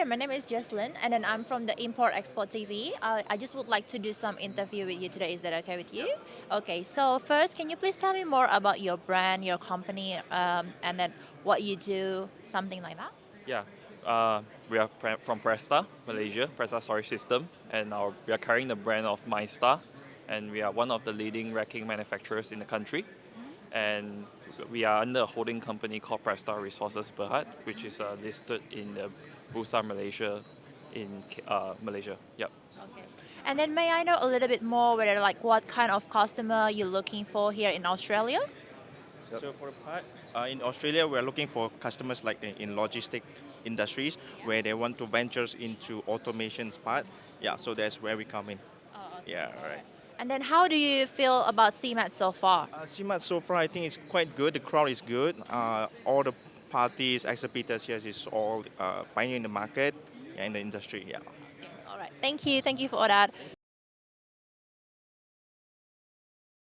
my name is Jesslyn, and then I'm from the Import Export TV. I just would like to do some interview with you today. Is that okay with you? Okay, so first, can you please tell me more about your brand, your company, and then what you do, something like that? Yeah, we are from Presta, Malaysia, Presta Storage System, and we are carrying the brand of MyStar, and we are one of the leading racking manufacturers in the country. And we are under a holding company called Presta Resources Berhad, which is listed in the Bursa Malaysia in Malaysia. Yep. Okay. And then may I know a little bit more whether like what kind of customer you're looking for here in Australia? So for the part in Australia, we're looking for customers like in logistic industries where they want to venture into automations part. Yeah, so that's where we come in. Oh, okay. Yeah, All right. right. And then how do you feel about CeMAT so far? CeMAT so far, I think it's quite good. The crowd is good. All the parties, exhibitors here is all pioneering the market, yeah, in the industry. Yeah. All right. Thank you. Thank you for all that.